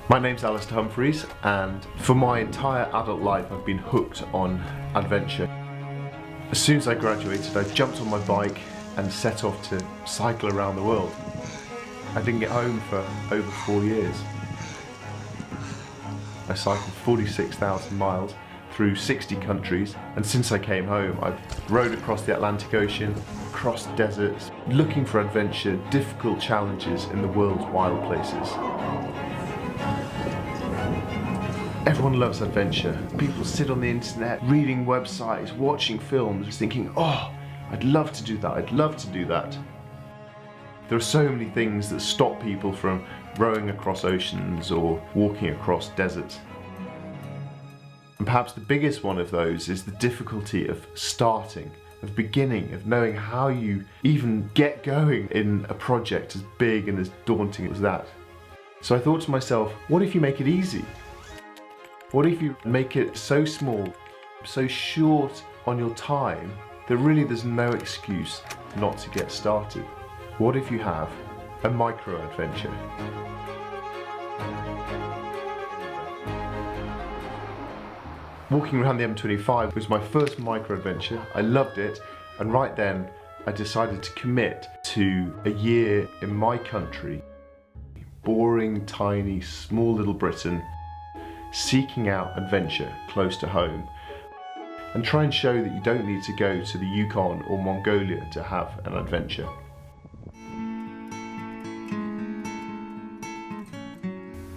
My name's Alistair Humphreys, and for my entire adult life I've been hooked on adventure. As soon as I graduated, I jumped on my bike and set off to cycle around the world. I didn't get home for over 4 years. I cycled 46,000 miles through 60 countries, and since I came home I've rode across the Atlantic Ocean, across deserts, looking for adventure, difficult challenges in the world's wild places. Everyone loves adventure. People sit on the internet, reading websites, watching films, thinking, oh, I'd love to do that, I'd love to do that. There are so many things that stop people from rowing across oceans or walking across deserts. And perhaps the biggest one of those is the difficulty of starting, of beginning, of knowing how you even get going in a project as big and as daunting as that. So I thought to myself, what if you make it easy? What if you make it so small, so short on your time, that really there's no excuse not to get started? What if you have a micro-adventure? Walking around the M25 was my first micro-adventure. I loved it, and right then I decided to commit to a year in my country, boring, tiny, small little Britain, seeking out adventure close to home, and try and show that you don't need to go to the Yukon or Mongolia to have an adventure.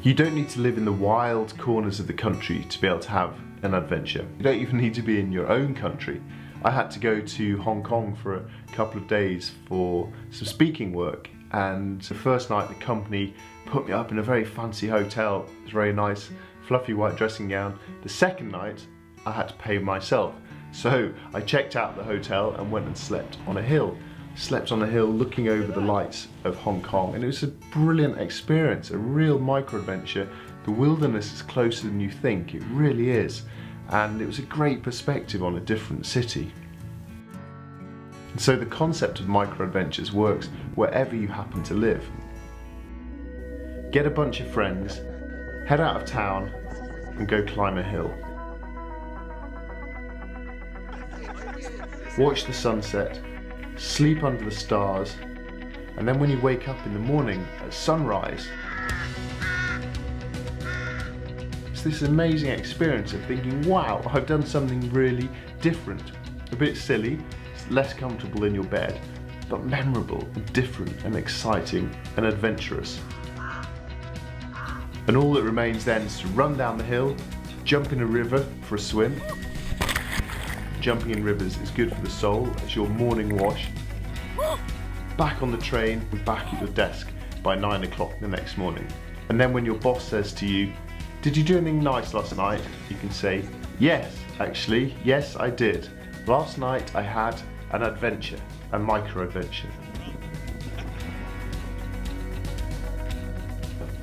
You don't need to live in the wild corners of the country to be able to have an adventure. You don't even need to be in your own country. I had to go to Hong Kong for a couple of days for some speaking work, and the first night the company put me up in a very fancy hotel. It was very nice, fluffy white dressing gown. The second night I had to pay myself, so I checked out the hotel and went and slept on a hill. Slept on a hill looking over the lights of Hong Kong, and it was a brilliant experience, a real micro-adventure. The wilderness is closer than you think, it really is, and it was a great perspective on a different city. And so the concept of micro-adventures works wherever you happen to live. Get a bunch of friends, head out of town and go climb a hill. Watch the sunset, sleep under the stars, and then when you wake up in the morning at sunrise, it's this amazing experience of thinking, wow, I've done something really different. A bit silly, it's less comfortable in your bed, but memorable and different and exciting and adventurous. And all that remains then is to run down the hill, jump in a river for a swim. Jumping in rivers is good for the soul, it's your morning wash. Back on the train and back at your desk by 9 o'clock the next morning. And then when your boss says to you, did you do anything nice last night? You can say, yes, actually, yes I did. Last night I had an adventure, a micro-adventure.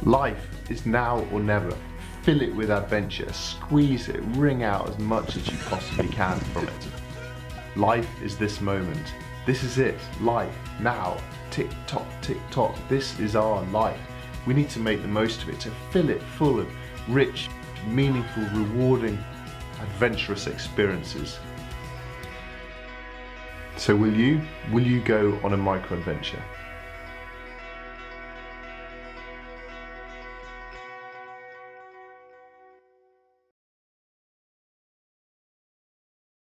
Life is now or never. Fill it with adventure, squeeze it, wring out as much as you possibly can from it. Life is this moment. This is it, life, now, tick tock, this is our life. We need to make the most of it, to fill it full of rich, meaningful, rewarding, adventurous experiences. So will you go on a micro-adventure?